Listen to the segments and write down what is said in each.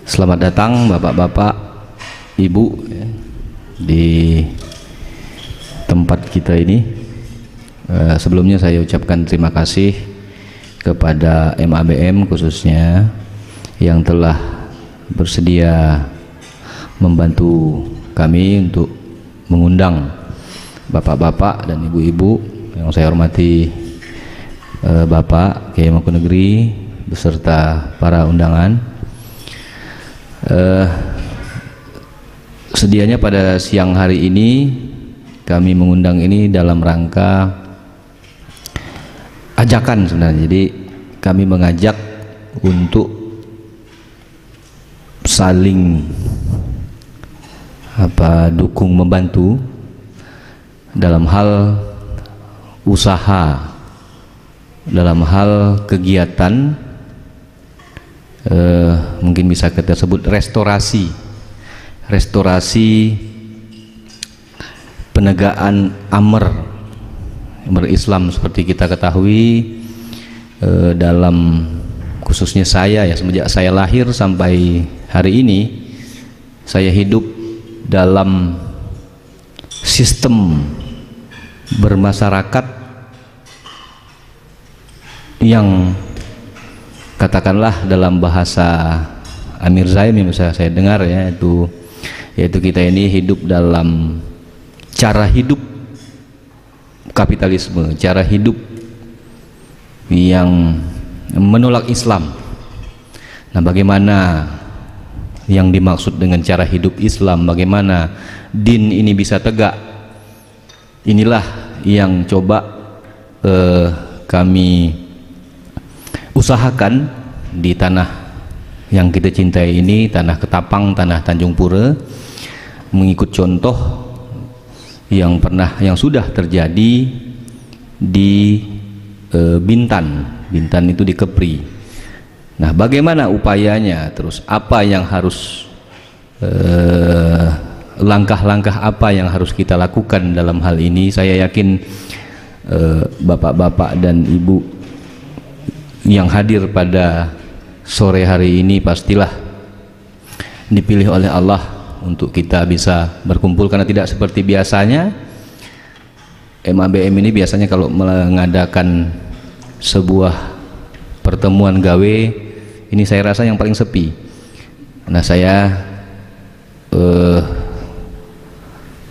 Selamat datang Bapak-bapak, Ibu di tempat kita ini. Sebelumnya saya ucapkan terima kasih kepada MABM khususnya yang telah bersedia membantu kami untuk mengundang Bapak-bapak dan Ibu-ibu yang saya hormati, Bapak Kiai Mangkunegri beserta para undangan. Sedianya pada siang hari ini kami mengundang ini dalam rangka ajakan sebenarnya. Jadi kami mengajak untuk saling dukung membantu dalam hal usaha, dalam hal kegiatan, mungkin bisa kita sebut restorasi penegakan amr Islam. Seperti kita ketahui, dalam khususnya saya ya, semenjak saya lahir sampai hari ini saya hidup dalam sistem bermasyarakat yang katakanlah dalam bahasa Amir Zaim yang bisa saya dengar ya, yaitu kita ini hidup dalam cara hidup kapitalisme, cara hidup yang menolak Islam. Nah, bagaimana yang dimaksud dengan cara hidup Islam, bagaimana din ini bisa tegak, inilah yang coba kami usahakan di tanah yang kita cintai ini, tanah Ketapang, tanah Tanjung Pura, mengikut contoh yang sudah terjadi di Bintan itu di Kepri. Nah, bagaimana upayanya, terus apa yang harus langkah-langkah apa yang harus kita lakukan dalam hal ini. Saya yakin bapak-bapak dan ibu yang hadir pada sore hari ini pastilah dipilih oleh Allah untuk kita bisa berkumpul, karena tidak seperti biasanya MABM ini biasanya kalau mengadakan sebuah pertemuan gawe ini saya rasa yang paling sepi. Nah, saya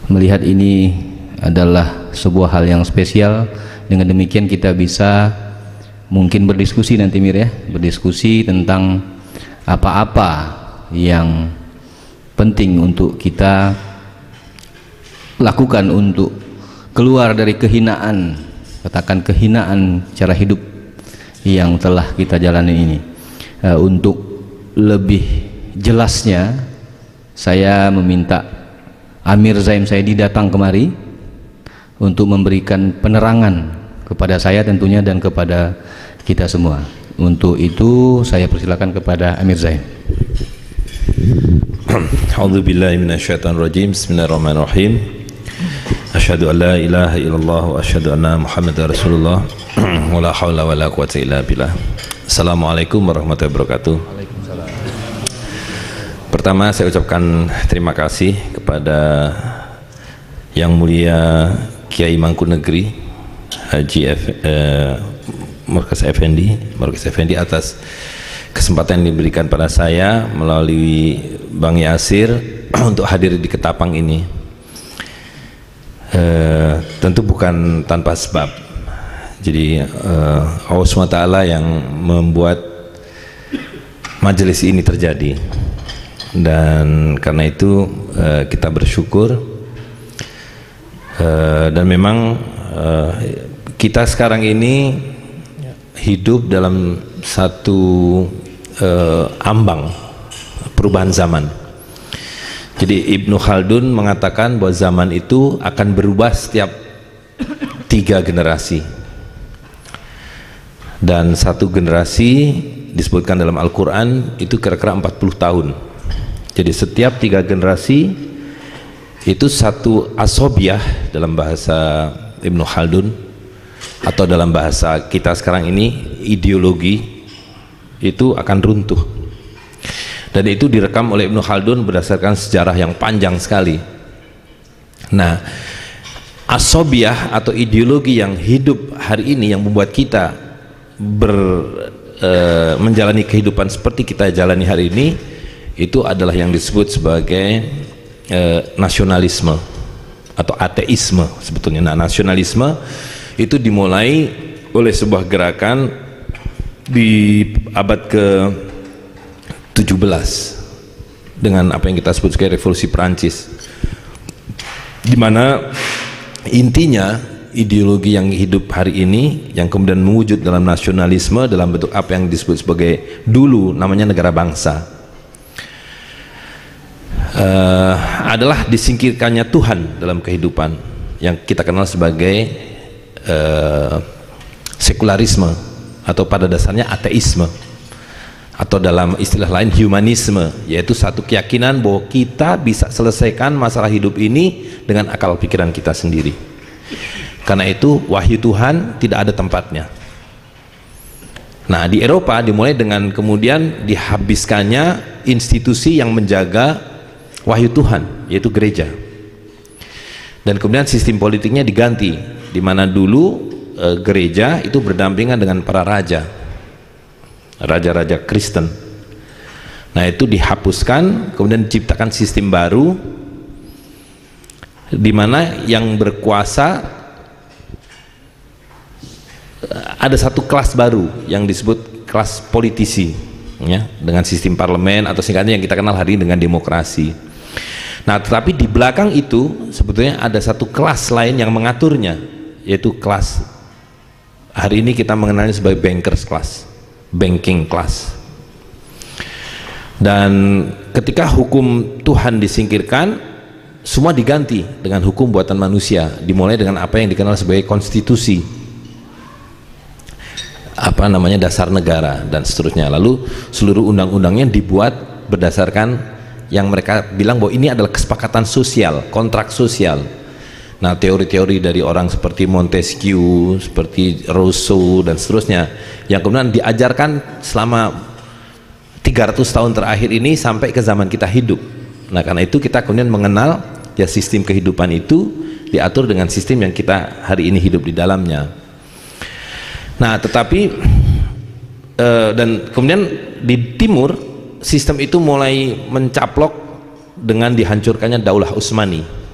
melihat ini adalah sebuah hal yang spesial. Dengan demikian kita bisa mungkin berdiskusi nanti Mir ya, berdiskusi tentang apa-apa yang penting untuk kita lakukan untuk keluar dari kehinaan, katakan kehinaan cara hidup yang telah kita jalani ini. Untuk lebih jelasnya saya meminta Amir Zaim Saidi datang kemari untuk memberikan penerangan kepada saya tentunya dan kepada kita semua. Untuk itu saya persilakan kepada Amir Zaim. A'udzubillahi minasyaitonirrajim. Bismillahirrahmanirrahim. Asyhadu an la ilaha illallah wa asyhadu anna Muhammadar Rasulullah. Wa la haula wa la quwwata illa billah. Assalamualaikum warahmatullahi wabarakatuh. Waalaikumsalam. Pertama saya ucapkan terima kasih kepada Yang Mulia Kiai Mangkunegri Haji Markas Effendi atas kesempatan yang diberikan pada saya melalui Bang Yasir untuk hadir di Ketapang ini. Tentu bukan tanpa sebab. Jadi Allah SWT yang membuat majelis ini terjadi, dan karena itu kita bersyukur. Dan memang kita sekarang ini hidup dalam satu ambang perubahan zaman. Jadi Ibnu Khaldun mengatakan bahwa zaman itu akan berubah setiap 3 generasi, dan satu generasi disebutkan dalam Al-Quran itu kira-kira 40 tahun. Jadi setiap 3 generasi itu satu asobiah dalam bahasa Ibnu Khaldun, atau dalam bahasa kita sekarang ini ideologi itu akan runtuh. dan itu direkam oleh Ibnu Khaldun berdasarkan sejarah yang panjang sekali. Nah, asobiyah atau ideologi yang hidup hari ini yang membuat kita menjalani kehidupan seperti kita jalani hari ini, itu adalah yang disebut sebagai nasionalisme atau ateisme sebetulnya. Nah, nasionalisme itu dimulai oleh sebuah gerakan di abad ke-17 dengan apa yang kita sebut sebagai revolusi Perancis, di mana intinya ideologi yang hidup hari ini yang kemudian mewujud dalam nasionalisme dalam bentuk apa yang disebut sebagai dulu namanya negara bangsa, adalah disingkirkannya Tuhan dalam kehidupan yang kita kenal sebagai sekularisme atau pada dasarnya ateisme, atau dalam istilah lain humanisme, yaitu satu keyakinan bahwa kita bisa selesaikan masalah hidup ini dengan akal pikiran kita sendiri. Karena itu wahyu Tuhan tidak ada tempatnya. Nah, di Eropa dimulai dengan kemudian dihabiskannya institusi yang menjaga wahyu Tuhan, yaitu gereja. Dan kemudian sistem politiknya diganti, di mana dulu gereja itu berdampingan dengan para raja-raja Kristen. Nah, itu dihapuskan, kemudian diciptakan sistem baru di mana yang berkuasa ada satu kelas baru yang disebut kelas politisi, ya, dengan sistem parlemen atau singkatnya yang kita kenal hari ini dengan demokrasi. Nah, tetapi di belakang itu sebetulnya ada satu kelas lain yang mengaturnya, yaitu kelas hari ini kita mengenalnya sebagai bankers class, banking class. Dan ketika hukum Tuhan disingkirkan, semua diganti dengan hukum buatan manusia, dimulai dengan apa yang dikenal sebagai konstitusi, apa namanya, dasar negara dan seterusnya. Lalu seluruh undang-undangnya dibuat berdasarkan yang mereka bilang bahwa ini adalah kesepakatan sosial, kontrak sosial. Nah, teori-teori dari orang seperti Montesquieu, seperti Rousseau dan seterusnya yang kemudian diajarkan selama 300 tahun terakhir ini sampai ke zaman kita hidup. Nah, karena itu kita kemudian mengenal ya sistem kehidupan itu diatur dengan sistem yang kita hari ini hidup di dalamnya. Nah, tetapi dan kemudian di timur sistem itu mulai mencaplok dengan dihancurkannya Daulah Utsmani.